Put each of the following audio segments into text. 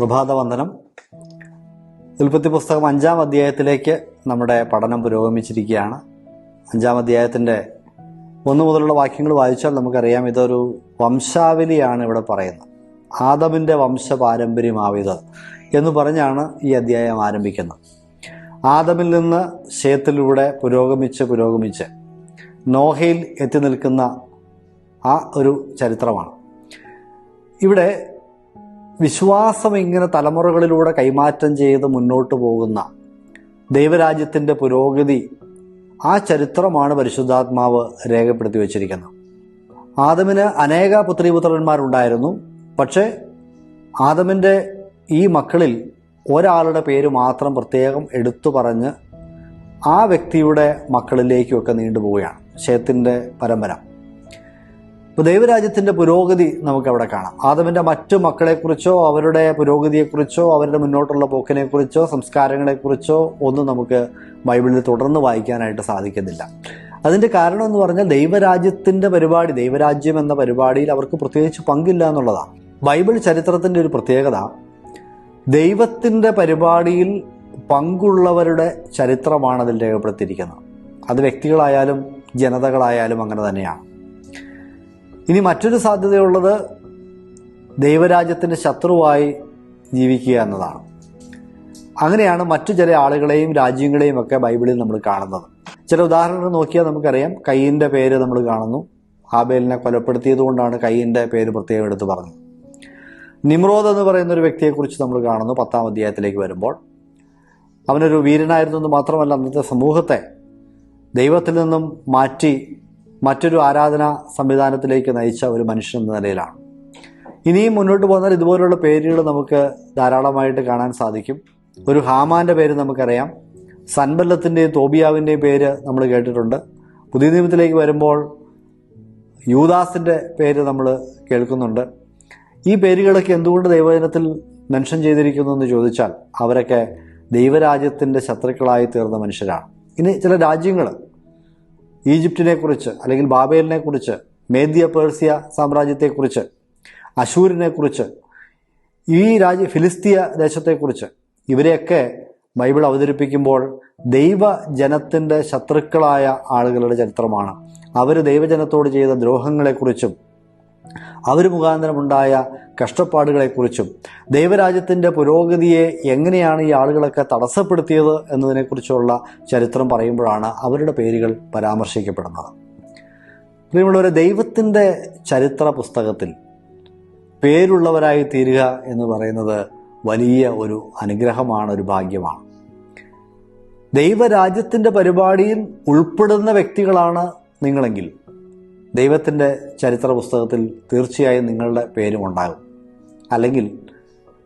പ്രഭാതവന്ദനം. ഉൽപ്പത്തി പുസ്തകം 5-ാം അധ്യായത്തിലേക്ക് നമ്മുടെ പഠനം പുരോഗമിച്ചിരിക്കുകയാണ്. 5-ാം അധ്യായത്തിൻ്റെ 1 മുതലുള്ള വാക്യങ്ങൾ വായിച്ചാൽ നമുക്കറിയാം, ഇതൊരു വംശാവലിയാണ് ഇവിടെ പറയുന്നത്. ആദമിൻ്റെ വംശപാരമ്പര്യമാവിത് എന്ന് പറഞ്ഞാണ് ഈ അധ്യായം ആരംഭിക്കുന്നത്. ആദമിൽ നിന്ന് ശേത്തിലൂടെ പുരോഗമിച്ച് നോഹയിൽ എത്തി നിൽക്കുന്ന ആ ഒരു ചരിത്രമാണ്. ഇവിടെ വിശ്വാസം ഇങ്ങനെ തലമുറകളിലൂടെ കൈമാറ്റം ചെയ്ത് മുന്നോട്ട് പോകുന്ന ദൈവരാജ്യത്തിൻ്റെ പുരോഗതി, ആ ചരിത്രമാണ് പരിശുദ്ധാത്മാവ് രേഖപ്പെടുത്തി വച്ചിരിക്കുന്നത്. ആദമിന് അനേക പുത്രീപുത്രന്മാരുണ്ടായിരുന്നു. പക്ഷേ ആദമിൻ്റെ ഈ മക്കളിൽ ഒരാളുടെ പേര് മാത്രം പ്രത്യേകം എടുത്തു പറഞ്ഞ് ആ വ്യക്തിയുടെ മക്കളിലേക്കുമൊക്കെ നീണ്ടുപോവുകയാണ് ശേത്തിൻ്റെ പരമ്പര. ഇപ്പോൾ ദൈവരാജ്യത്തിൻ്റെ പുരോഗതി നമുക്കവിടെ കാണാം. ആദമിൻ്റെ മറ്റു മക്കളെക്കുറിച്ചോ അവരുടെ പുരോഗതിയെക്കുറിച്ചോ അവരുടെ മുന്നോട്ടുള്ള പോക്കിനെക്കുറിച്ചോ സംസ്കാരങ്ങളെക്കുറിച്ചോ ഒന്നും നമുക്ക് ബൈബിളിൽ തുടർന്ന് വായിക്കാനായിട്ട് സാധിക്കുന്നില്ല. അതിൻ്റെ കാരണം എന്ന് പറഞ്ഞാൽ ദൈവരാജ്യത്തിൻ്റെ പരിപാടി, ദൈവരാജ്യം എന്ന പരിപാടിയിൽ അവർക്ക് പ്രത്യേകിച്ച് പങ്കില്ല എന്നുള്ളതാണ്. ബൈബിൾ ചരിത്രത്തിൻ്റെ ഒരു പ്രത്യേകത, ദൈവത്തിൻ്റെ പരിപാടിയിൽ പങ്കുള്ളവരുടെ ചരിത്രമാണ് അതിൽ രേഖപ്പെടുത്തിയിരിക്കുന്നത്. അത് വ്യക്തികളായാലും ജനതകളായാലും അങ്ങനെ തന്നെയാണ്. ഇനി മറ്റൊരു സാധ്യതയുള്ളത് ദൈവരാജ്യത്തിൻ്റെ ശത്രുവായി ജീവിക്കുക എന്നതാണ്. അങ്ങനെയാണ് മറ്റു ചില ആളുകളെയും രാജ്യങ്ങളെയും ഒക്കെ ബൈബിളിൽ നമ്മൾ കാണുന്നത്. ചില ഉദാഹരണങ്ങൾ നോക്കിയാൽ നമുക്കറിയാം. കയ്യിൻ്റെ പേര് നമ്മൾ കാണുന്നു. ഹാബേലിനെ കൊലപ്പെടുത്തിയത് കൊണ്ടാണ് കയ്യിൻ്റെ പേര് പ്രത്യേകം എടുത്ത് പറഞ്ഞത്. നിമ്രോദ് എന്ന് പറയുന്ന ഒരു വ്യക്തിയെക്കുറിച്ച് നമ്മൾ കാണുന്നു 10-ാം അധ്യായത്തിലേക്ക് വരുമ്പോൾ. അവനൊരു വീരനായിരുന്നു എന്ന് മാത്രമല്ല, അന്നത്തെ സമൂഹത്തെ ദൈവത്തിൽ നിന്നും മാറ്റി മറ്റൊരു ആരാധനാ സംവിധാനത്തിലേക്ക് നയിച്ച ഒരു മനുഷ്യൻ എന്ന നിലയിലാണ്. ഇനിയും മുന്നോട്ട് പോകുന്നാൽ ഇതുപോലുള്ള പേരുകൾ നമുക്ക് ധാരാളമായിട്ട് കാണാൻ സാധിക്കും. ഒരു ഹാമാൻ്റെ പേര് നമുക്കറിയാം. സൻബല്ലത്തിൻ്റെയും തോബിയാവിൻ്റെയും പേര് നമ്മൾ കേട്ടിട്ടുണ്ട്. പുതിയ നിയമത്തിലേക്ക് വരുമ്പോൾ യൂദാസിൻ്റെ പേര് നമ്മൾ കേൾക്കുന്നുണ്ട്. ഈ പേരുകളൊക്കെ എന്തുകൊണ്ട് ദൈവവചനത്തിൽ മെൻഷൻ ചെയ്തിരിക്കുന്നു എന്ന് ചോദിച്ചാൽ അവരൊക്കെ ദൈവരാജ്യത്തിൻ്റെ ശത്രുക്കളായി തീർന്ന മനുഷ്യരാണ്. ഇനി ചില രാജ്യങ്ങൾ, ഈജിപ്തിനെക്കുറിച്ച് അല്ലെങ്കിൽ ബാബേലിനെക്കുറിച്ച്, മേദ്യ പേർസ്യ സാമ്രാജ്യത്തെക്കുറിച്ച്, അശൂരിനെക്കുറിച്ച്, ഈ ഫിലിസ്തീയ ദേശത്തെക്കുറിച്ച്, ഇവരെയൊക്കെ ബൈബിൾ അവതരിപ്പിക്കുമ്പോൾ ദൈവജനത്തിൻ്റെ ശത്രുക്കളായ ആളുകളുടെ ചരിത്രമാണ്. അവർ ദൈവജനത്തോട് ചെയ്ത ദ്രോഹങ്ങളെക്കുറിച്ചും അവർ മുഖാന്തരമുണ്ടായ കഷ്ടപ്പാടുകളെക്കുറിച്ചും ദൈവരാജ്യത്തിൻ്റെ പുരോഗതിയെ എങ്ങനെയാണ് ഈ ആളുകളൊക്കെ തടസ്സപ്പെടുത്തിയത് എന്നതിനെക്കുറിച്ചുള്ള ചരിത്രം പറയുമ്പോഴാണ് അവരുടെ പേരുകൾ പരാമർശിക്കപ്പെടുന്നത്. പ്രിയമുള്ളവരെ, ദൈവത്തിൻ്റെ ചരിത്ര പുസ്തകത്തിൽ പേരുള്ളവരായി തീരുക എന്ന് പറയുന്നത് വലിയ ഒരു അനുഗ്രഹമാണ്, ഒരു ഭാഗ്യമാണ്. ദൈവരാജ്യത്തിൻ്റെ പരിപാടിയിൽ ഉൾപ്പെടുന്ന വ്യക്തികളാണ് നിങ്ങളെങ്കിൽ ദൈവത്തിൻ്റെ ചരിത്ര പുസ്തകത്തിൽ തീർച്ചയായും നിങ്ങളുടെ പേരും ഉണ്ടാകും. അല്ലെങ്കിൽ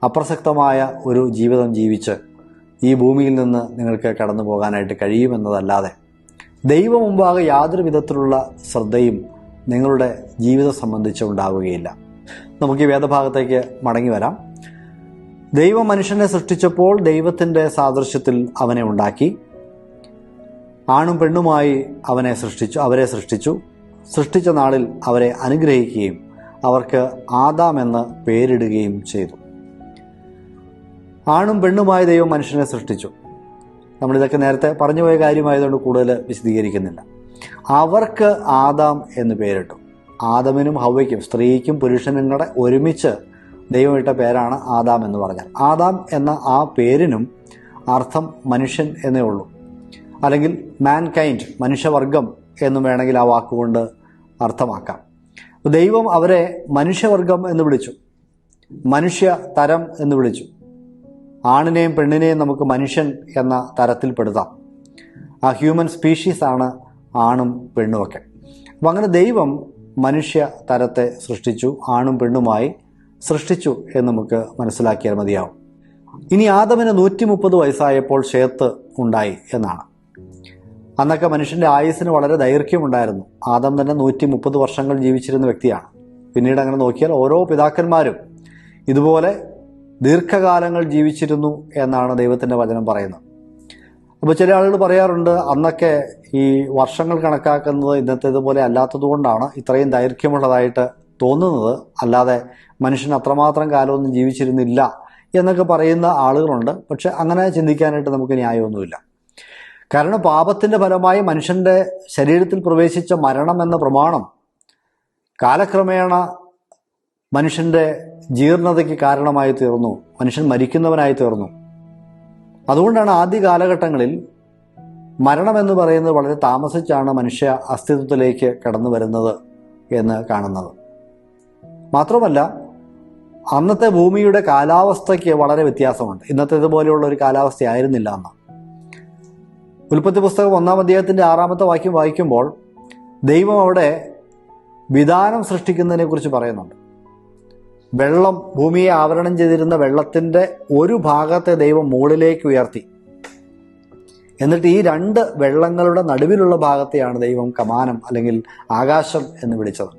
അപ്രസക്തമായ ഒരു ജീവിതം ജീവിച്ച് ഈ ഭൂമിയിൽ നിന്ന് നിങ്ങൾക്ക് കടന്നു പോകാനായിട്ട് കഴിയുമെന്നതല്ലാതെ ദൈവം മുമ്പാകെ യാതൊരു വിധത്തിലുള്ള ശ്രദ്ധയും നിങ്ങളുടെ ജീവിതം സംബന്ധിച്ച് ഉണ്ടാവുകയില്ല. നമുക്ക് ഈ വേദഭാഗത്തേക്ക് മടങ്ങി വരാം. ദൈവം മനുഷ്യനെ സൃഷ്ടിച്ചപ്പോൾ ദൈവത്തിൻ്റെ സാദൃശ്യത്തിൽ അവനെ ഉണ്ടാക്കി. ആണും പെണ്ണുമായി അവരെ സൃഷ്ടിച്ചു. സൃഷ്ടിച്ച നാളിൽ അവരെ അനുഗ്രഹിക്കുകയും അവർക്ക് ആദാം എന്ന് പേരിടുകയും ചെയ്തു. ആണും പെണ്ണുമായി ദൈവം മനുഷ്യനെ സൃഷ്ടിച്ചു. നമ്മളിതൊക്കെ നേരത്തെ പറഞ്ഞുപോയ കാര്യമായതുകൊണ്ട് കൂടുതൽ വിശദീകരിക്കുന്നില്ല. അവർക്ക് ആദാം എന്ന് പേരിട്ടു. ആദമിനും ഹവ്വയ്ക്കും, സ്ത്രീക്കും പുരുഷനും കൂടെ ഒരുമിച്ച് ദൈവം ഇട്ട പേരാണ് ആദാം എന്ന് പറഞ്ഞാൽ. ആദാം എന്ന ആ പേരിനും അർത്ഥം മനുഷ്യൻ എന്നേ ഉള്ളൂ. അല്ലെങ്കിൽ മാൻകൈൻഡ്, മനുഷ്യവർഗം എന്നും വേണമെങ്കിൽ ആ വാക്കുകൊണ്ട് അർത്ഥമാക്കാം. ദൈവം അവരെ മനുഷ്യവർഗം എന്ന് വിളിച്ചു, മനുഷ്യ തരം എന്ന് വിളിച്ചു. ആണിനെയും പെണ്ണിനെയും നമുക്ക് മനുഷ്യൻ എന്ന തരത്തിൽപ്പെടുത്താം. ആ ഹ്യൂമൻ സ്പീഷീസാണ് ആണും പെണ്ണുമൊക്കെ. അപ്പം അങ്ങനെ ദൈവം മനുഷ്യ തരത്തെ സൃഷ്ടിച്ചു, ആണും പെണ്ണുമായി സൃഷ്ടിച്ചു എന്ന് നമുക്ക് മനസ്സിലാക്കിയാൽ മതിയാവും. ഇനി ആദമിന് 130 വയസ്സായപ്പോൾ ശേത്ത് ഉണ്ടായി എന്നാണ്. അന്നൊക്കെ മനുഷ്യൻ്റെ ആയുസ്സിന് വളരെ ദൈർഘ്യമുണ്ടായിരുന്നു. ആദം തന്നെ 130 വർഷങ്ങൾ ജീവിച്ചിരുന്ന വ്യക്തിയാണ്. പിന്നീട് അങ്ങനെ നോക്കിയാൽ ഓരോ പിതാക്കന്മാരും ഇതുപോലെ ദീർഘകാലങ്ങൾ ജീവിച്ചിരുന്നു എന്നാണ് ദൈവത്തിൻ്റെ വചനം പറയുന്നത്. അപ്പോൾ ചില ആളുകൾ പറയാറുണ്ട്, അന്നൊക്കെ ഈ വർഷങ്ങൾ കണക്കാക്കുന്നത് ഇന്നത്തേതുപോലെ അല്ലാത്തതുകൊണ്ടാണ് ഇത്രയും ദൈർഘ്യമുള്ളതായിട്ട് തോന്നുന്നത്, അല്ലാതെ മനുഷ്യൻ അത്രമാത്രം കാലമൊന്നും ജീവിച്ചിരുന്നില്ല എന്നൊക്കെ പറയുന്ന ആളുകളുണ്ട്. പക്ഷെ അങ്ങനെ ചിന്തിക്കാനായിട്ട് നമുക്ക് ന്യായമൊന്നുമില്ല. കാരണം പാപത്തിൻ്റെ ഫലമായി മനുഷ്യൻ്റെ ശരീരത്തിൽ പ്രവേശിച്ച മരണം എന്ന പ്രമാണം കാലക്രമേണ മനുഷ്യൻ്റെ ജീർണതയ്ക്ക് കാരണമായി തീർന്നു. മനുഷ്യൻ മരിക്കുന്നവനായി തീർന്നു. അതുകൊണ്ടാണ് ആദ്യ കാലഘട്ടങ്ങളിൽ മരണമെന്ന് പറയുന്നത് വളരെ താമസിച്ചാണ് മനുഷ്യ അസ്തിത്വത്തിലേക്ക് കടന്നു വരുന്നത് എന്ന് കാണുന്നത്. മാത്രമല്ല, അന്നത്തെ ഭൂമിയുടെ കാലാവസ്ഥയ്ക്ക് വളരെ വ്യത്യാസമുണ്ട്. ഇന്നത്തേതുപോലെയുള്ള ഒരു കാലാവസ്ഥയായിരുന്നില്ല അന്ന്. ഉൽപ്പത്തി പുസ്തകം 1-ാം അധ്യായത്തിൻ്റെ 6-ാമത്തെ വാക്യം വായിക്കുമ്പോൾ ദൈവം അവിടെ വിധാനം സൃഷ്ടിക്കുന്നതിനെ കുറിച്ച് പറയുന്നുണ്ട്. വെള്ളം, ഭൂമിയെ ആവരണം ചെയ്തിരുന്ന വെള്ളത്തിൻ്റെ ഒരു ഭാഗത്തെ ദൈവം മുകളിലേക്ക് ഉയർത്തി. എന്നിട്ട് ഈ രണ്ട് വെള്ളങ്ങളുടെ നടുവിലുള്ള ഭാഗത്തെയാണ് ദൈവം കമാനം അല്ലെങ്കിൽ ആകാശം എന്ന് വിളിച്ചത്.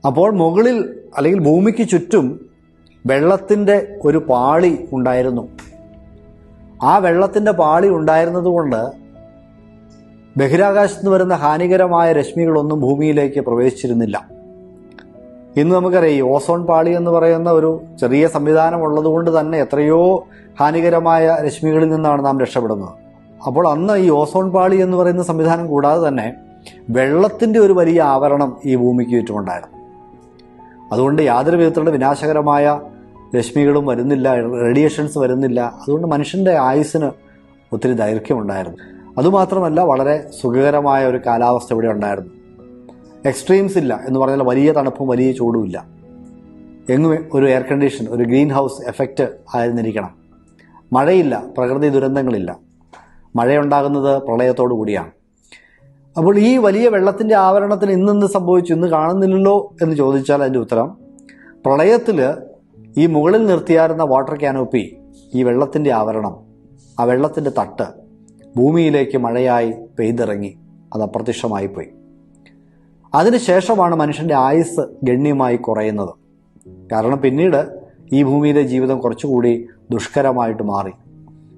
അപ്പോൾ മുകളിൽ അല്ലെങ്കിൽ ഭൂമിക്ക് ചുറ്റും വെള്ളത്തിൻ്റെ ഒരു പാളി ഉണ്ടായിരുന്നു. ആ വെള്ളത്തിൻ്റെ പാളി ഉണ്ടായിരുന്നത് കൊണ്ട് ബഹിരാകാശത്ത് നിന്ന് വരുന്ന ഹാനികരമായ രശ്മികളൊന്നും ഭൂമിയിലേക്ക് പ്രവേശിച്ചിരുന്നില്ല. ഇന്ന് നമുക്കറിയാം, ഈ ഓസോൺ പാളി എന്ന് പറയുന്ന ഒരു ചെറിയ സംവിധാനം ഉള്ളതുകൊണ്ട് തന്നെ എത്രയോ ഹാനികരമായ രശ്മികളിൽ നിന്നാണ് നാം രക്ഷപ്പെടുന്നത്. അപ്പോൾ അന്ന് ഈ ഓസോൺ പാളി എന്ന് പറയുന്ന സംവിധാനം കൂടാതെ തന്നെ വെള്ളത്തിൻ്റെ ഒരു വലിയ ആവരണം ഈ ഭൂമിക്ക് ചുറ്റുമുണ്ടായിരുന്നു. അതുകൊണ്ട് യാതൊരു വിധത്തിലുള്ള വിനാശകരമായ രശ്മികളും വരുന്നില്ല, റേഡിയേഷൻസ് വരുന്നില്ല. അതുകൊണ്ട് മനുഷ്യൻ്റെ ആയുസ്സിന് ഒത്തിരി ദൈർഘ്യമുണ്ടായിരുന്നു. അതുമാത്രമല്ല, വളരെ സുഖകരമായ ഒരു കാലാവസ്ഥ ഇവിടെ ഉണ്ടായിരുന്നു. എക്സ്ട്രീംസ് ഇല്ല എന്ന് പറഞ്ഞാൽ വലിയ തണുപ്പും വലിയ ചൂടും ഇല്ല. എങ്ങും ഒരു എയർ കണ്ടീഷൻ, ഒരു ഗ്രീൻ ഹൗസ് എഫക്റ്റ് ആയിരുന്നിരിക്കണം. മഴയില്ല, പ്രകൃതി ദുരന്തങ്ങളില്ല. മഴയുണ്ടാകുന്നത് പ്രളയത്തോടു കൂടിയാണ്. അപ്പോൾ ഈ വലിയ വെള്ളത്തിൻ്റെ ആവരണത്തിന് ഇന്നെന്ത് സംഭവിച്ചു, ഇന്ന് കാണുന്നില്ലല്ലോ എന്ന് ചോദിച്ചാൽ അതിൻ്റെ ഉത്തരം, പ്രളയത്തിൽ ഈ മുകളിൽ നിർത്തിയായിരുന്ന വാട്ടർ ക്യാനോപ്പി, ഈ വെള്ളത്തിൻ്റെ ആവരണം, ആ വെള്ളത്തിൻ്റെ തട്ട് ഭൂമിയിലേക്ക് മഴയായി പെയ്തിറങ്ങി, അത് അപ്രത്യക്ഷമായിപ്പോയി. അതിനുശേഷമാണ് മനുഷ്യൻ്റെ ആയുസ് ഗണ്യമായി കുറയുന്നത്. കാരണം പിന്നീട് ഈ ഭൂമിയിലെ ജീവിതം കുറച്ചുകൂടി ദുഷ്കരമായിട്ട് മാറി.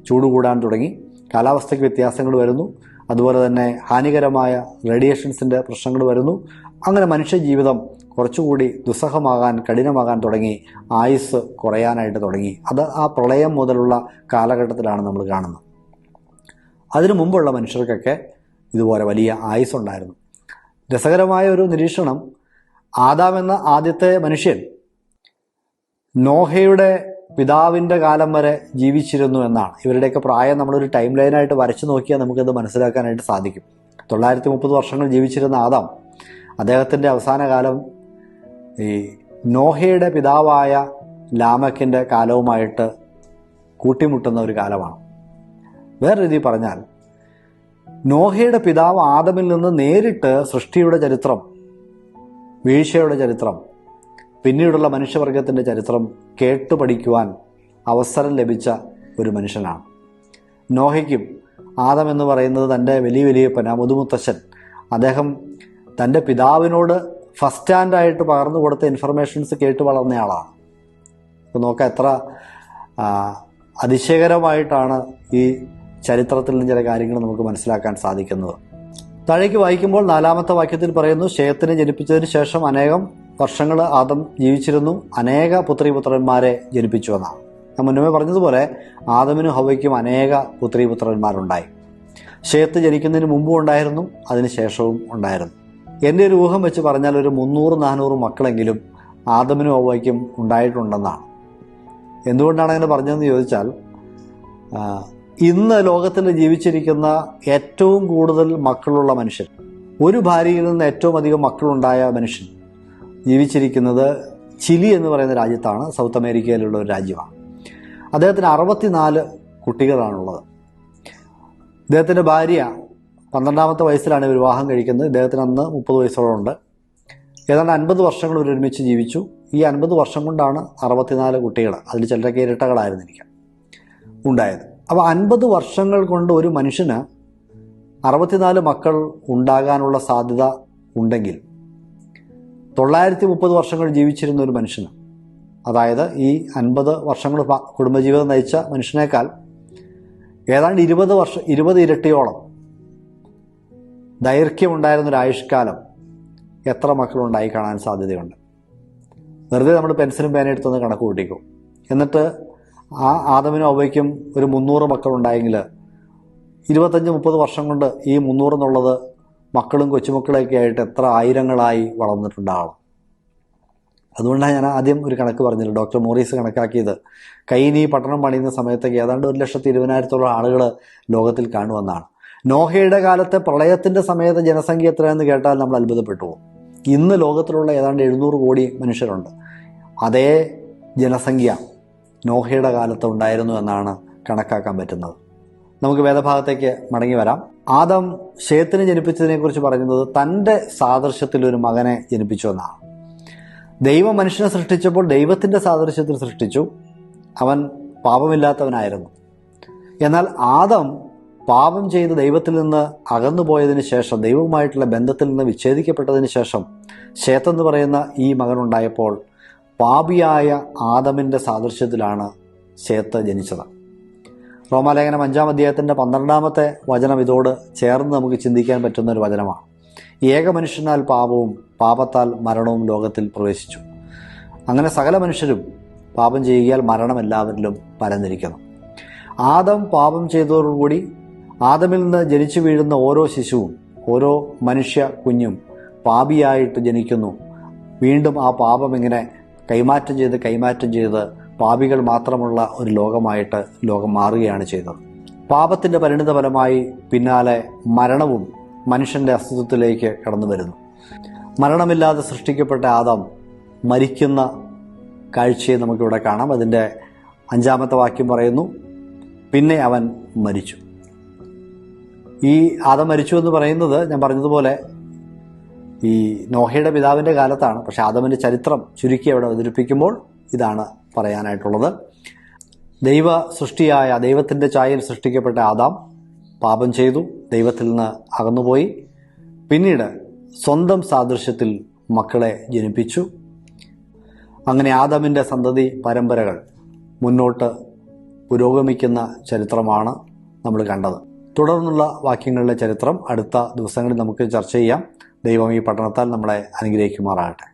ചൂട് കൂടാൻ തുടങ്ങി, കാലാവസ്ഥയ്ക്ക് വ്യത്യാസങ്ങൾ വരുന്നു, അതുപോലെ തന്നെ ഹാനികരമായ റേഡിയേഷൻസിൻ്റെ പ്രശ്നങ്ങൾ വരുന്നു. അങ്ങനെ മനുഷ്യജീവിതം കുറച്ചുകൂടി ദുസ്സഹമാകാൻ, കഠിനമാകാൻ തുടങ്ങി, ആയുസ് കുറയാനായിട്ട് തുടങ്ങി. അത് ആ പ്രളയം മുതലുള്ള കാലഘട്ടത്തിലാണ് നമ്മൾ കാണുന്നത്. അതിനു മുമ്പുള്ള മനുഷ്യർക്കൊക്കെ ഇതുപോലെ വലിയ ആയുസ്സുണ്ടായിരുന്നു. രസകരമായ ഒരു നിരീക്ഷണം, ആദാം എന്ന ആദ്യത്തെ മനുഷ്യൻ നോഹയുടെ പിതാവിൻ്റെ കാലം വരെ ജീവിച്ചിരുന്നു എന്നാണ്. ഇവരുടെയൊക്കെ പ്രായം നമ്മളൊരു ടൈം ലൈനായിട്ട് വരച്ചു നോക്കിയാൽ നമുക്കത് മനസ്സിലാക്കാനായിട്ട് സാധിക്കും. 930 വർഷങ്ങൾ ജീവിച്ചിരുന്ന ആദാം, അദ്ദേഹത്തിൻ്റെ അവസാന കാലം ഈ നോഹയുടെ പിതാവായ ലാമക്കിൻ്റെ കാലവുമായിട്ട് കൂട്ടിമുട്ടുന്ന ഒരു കാലമാണ്. വേറെ രീതിയിൽ പറഞ്ഞാൽ, നോഹയുടെ പിതാവ് ആദമിൽ നിന്ന് നേരിട്ട് സൃഷ്ടിയുടെ ചരിത്രം, വീഴ്ചയുടെ ചരിത്രം, പിന്നീടുള്ള മനുഷ്യവർഗത്തിൻ്റെ ചരിത്രം കേട്ടുപഠിക്കുവാൻ അവസരം ലഭിച്ച ഒരു മനുഷ്യനാണ്. നോഹയ്ക്കും ആദം എന്ന് പറയുന്നത് തൻ്റെ വലിയ മുതുമുത്തശ്ശൻ, അദ്ദേഹം തൻ്റെ പിതാവിനോട് ഫസ്റ്റ് ഹാൻഡായിട്ട് പകർന്നു കൊടുത്ത ഇൻഫർമേഷൻസ് കേട്ട് വളർന്നയാളാണ്. അപ്പോൾ നോക്കാം എത്ര അതിശയകരമായിട്ടാണ് ഈ ചരിത്രത്തിൽ നിന്ന് ചില കാര്യങ്ങൾ നമുക്ക് മനസ്സിലാക്കാൻ സാധിക്കുന്നത്. താഴേക്ക് വായിക്കുമ്പോൾ 4-ാമത്തെ വാക്യത്തിൽ പറയുന്നു, ശേത്തിനെ ജനിപ്പിച്ചതിന് ശേഷം അനേകം വർഷങ്ങൾ ആദം ജീവിച്ചിരുന്നു, അനേക പുത്രീപുത്രന്മാരെ ജനിപ്പിച്ചു എന്നാണ്. ഞാൻ മുന്നമേ പറഞ്ഞതുപോലെ ആദമിനും ഹവ്വയ്ക്കും അനേക പുത്രീപുത്രന്മാരുണ്ടായി. ശേത്ത് ജനിക്കുന്നതിന് മുമ്പും ഉണ്ടായിരുന്നു, അതിന് ശേഷവും ഉണ്ടായിരുന്നു. എൻ്റെ ഒരു ഊഹം വെച്ച് പറഞ്ഞാൽ ഒരു 300-400 മക്കളെങ്കിലും ആദമിനും ഹവ്വയ്ക്കും ഉണ്ടായിട്ടുണ്ടെന്നാണ്. എന്തുകൊണ്ടാണ് അങ്ങനെ പറഞ്ഞതെന്ന് ചോദിച്ചാൽ, ഇന്ന് ലോകത്തിൽ ജീവിച്ചിരിക്കുന്ന ഏറ്റവും കൂടുതൽ മക്കളുള്ള മനുഷ്യൻ, ഒരു ഭാര്യയിൽ നിന്ന് ഏറ്റവും അധികം മക്കളുണ്ടായ മനുഷ്യൻ ജീവിച്ചിരിക്കുന്നത് ചിലി എന്ന് പറയുന്ന രാജ്യത്താണ്. സൗത്ത് അമേരിക്കയിലുള്ള ഒരു രാജ്യമാണ്. അദ്ദേഹത്തിന് 64 കുട്ടികളാണുള്ളത്. ഇദ്ദേഹത്തിൻ്റെ ഭാര്യ 12-ാമത്തെ വയസ്സിലാണ് വിവാഹം കഴിക്കുന്നത്. ഇദ്ദേഹത്തിന് അന്ന് 30 വയസ്സോളം ഉണ്ട്. ഏതാണ്ട് 50 വർഷങ്ങൾ ഇവർ ഒരുമിച്ച് ജീവിച്ചു. ഈ 50 വർഷം കൊണ്ടാണ് 64 കുട്ടികൾ, അതിൽ ചിലരൊക്കെ ഇരട്ടകളായിരുന്നിരിക്കാം, ഉണ്ടായത്. അപ്പോൾ 50 വർഷങ്ങൾ കൊണ്ട് ഒരു മനുഷ്യന് 64 മക്കൾ ഉണ്ടാകാനുള്ള സാധ്യത ഉണ്ടെങ്കിൽ 930 വർഷങ്ങൾ ജീവിച്ചിരുന്ന ഒരു മനുഷ്യന്, അതായത് ഈ 50 വർഷങ്ങൾ കുടുംബജീവിതം നയിച്ച മനുഷ്യനേക്കാൾ ഏതാണ്ട് 20 ഇരട്ടിയോളം ദൈർഘ്യമുണ്ടായിരുന്നൊരു ആയുഷ്കാലം എത്ര മക്കളുണ്ടായി കാണാൻ സാധ്യതയുണ്ട്? വെറുതെ നമ്മൾ പെൻസിലും പേനയെടുത്തൊന്ന് കണക്ക് കൂട്ടിക്കും. എന്നിട്ട് ആ ആദമിനും ഹവ്വയ്ക്കും ഒരു 300 മക്കളുണ്ടായെങ്കിൽ 25-30 വർഷം കൊണ്ട് ഈ 300 എന്നുള്ളത് മക്കളും കൊച്ചുമക്കളൊക്കെ ആയിട്ട് എത്ര ആയിരങ്ങളായി വളർന്നിട്ടുണ്ടാകണം. അതുകൊണ്ടാണ് ഞാൻ ആദ്യം ഒരു കണക്ക് പറഞ്ഞത്. ഡോക്ടർ മോറീസ് കണക്കാക്കിയത് കൈനി പട്ടണം പണിയുന്ന സമയത്തേക്ക് ഏതാണ്ട് 1,20,000-ഓളം ആളുകൾ ലോകത്തിൽ കാണുമെന്നാണ്. നോഹയുടെ കാലത്തെ പ്രളയത്തിൻ്റെ സമയത്ത് ജനസംഖ്യ എത്രയെന്ന് കേട്ടാൽ നമ്മൾ അത്ഭുതപ്പെട്ടു പോകും. ഇന്ന് ലോകത്തിലുള്ള ഏതാണ്ട് 700 കോടി മനുഷ്യരുണ്ട്. അതേ ജനസംഖ്യ നോഹയുടെ കാലത്ത് ഉണ്ടായിരുന്നു എന്നാണ് കണക്കാക്കാൻ പറ്റുന്നത്. നമുക്ക് വേദഭാഗത്തേക്ക് മടങ്ങി വരാം. ആദം ശേത്തിനെ ജനിപ്പിച്ചതിനെക്കുറിച്ച് പറയുന്നത് തൻ്റെ സാദൃശ്യത്തിൽ ഒരു മകനെ ജനിപ്പിച്ചു എന്നാണ്. ദൈവം മനുഷ്യനെ സൃഷ്ടിച്ചപ്പോൾ ദൈവത്തിൻ്റെ സാദൃശ്യത്തിൽ സൃഷ്ടിച്ചു. അവൻ പാപമില്ലാത്തവനായിരുന്നു. എന്നാൽ ആദം പാപം ചെയ്ത് ദൈവത്തിൽ നിന്ന് അകന്നുപോയതിന് ശേഷം, ദൈവവുമായിട്ടുള്ള ബന്ധത്തിൽ നിന്ന് വിച്ഛേദിക്കപ്പെട്ടതിന് ശേഷം ശേത്തെന്ന് പറയുന്ന ഈ മകനുണ്ടായപ്പോൾ പാപിയായ ആദമിൻ്റെ സാദൃശ്യത്തിലാണ് ശേത്ത് ജനിച്ചത്. റോമാലേഖനം 5-ാം അധ്യായത്തിൻ്റെ 12-ാമത്തെ വചനം ഇതോട് ചേർന്ന് നമുക്ക് ചിന്തിക്കാൻ പറ്റുന്ന ഒരു വചനമാണ്. ഏക മനുഷ്യനാൽ പാപവും പാപത്താൽ മരണവും ലോകത്തിൽ പ്രവേശിച്ചു. അങ്ങനെ സകല മനുഷ്യരും പാപം ചെയ്യുകയാൽ മരണം എല്ലാവരിലും പരന്നിരിക്കുന്നു. ആദം പാപം ചെയ്തതോടുകൂടി ആദമിൽ നിന്ന് ജനിച്ചു വീഴുന്ന ഓരോ ശിശുവും, ഓരോ മനുഷ്യ കുഞ്ഞും പാപിയായിട്ട് ജനിക്കുന്നു. വീണ്ടും ആ പാപം ഇങ്ങനെ കൈമാറ്റം ചെയ്ത് പാപികൾ മാത്രമുള്ള ഒരു ലോകമായിട്ട് ലോകം മാറുകയാണ് ചെയ്തത്. പാപത്തിൻ്റെ പരിണിത ഫലമായി പിന്നാലെ മരണവും മനുഷ്യൻ്റെ അസ്തിത്വത്തിലേക്ക് കടന്നു വരുന്നു. മരണമില്ലാതെ സൃഷ്ടിക്കപ്പെട്ട ആദം മരിക്കുന്ന കാഴ്ചയെ നമുക്കിവിടെ കാണാം. അതിൻ്റെ 5-ാമത്തെ വാക്യം പറയുന്നു, പിന്നെ അവൻ മരിച്ചു. ഈ ആദം മരിച്ചു എന്ന് പറയുന്നത് ഞാൻ പറഞ്ഞതുപോലെ ഈ നോഹയുടെ പിതാവിൻ്റെ കാലത്താണ്. പക്ഷെ ആദമിൻ്റെ ചരിത്രം ചുരുക്കി അവിടെ അവതരിപ്പിക്കുമ്പോൾ ഇതാണ് പറയാനായിട്ടുള്ളത്. ദൈവ സൃഷ്ടിയായ ദൈവത്തിൻ്റെ ഛായയിൽ സൃഷ്ടിക്കപ്പെട്ട ആദാം പാപം ചെയ്തു, ദൈവത്തിൽ നിന്ന് അകന്നുപോയി. പിന്നീട് സ്വന്തം സാദൃശ്യത്തിൽ മക്കളെ ജനിപ്പിച്ചു. അങ്ങനെ ആദമിൻ്റെ സന്തതി പരമ്പരകൾ മുന്നോട്ട് പുരോഗമിക്കുന്ന ചരിത്രമാണ് നമ്മൾ കണ്ടത്. തുടർന്നുള്ള വാക്യങ്ങളുടെ ചരിത്രം അടുത്ത ദിവസങ്ങളിൽ നമുക്ക് ചർച്ച ചെയ്യാം. ദൈവം ഈ പഠനത്താൽ നമ്മളെ അനുഗ്രഹിക്കുമാറാകട്ടെ.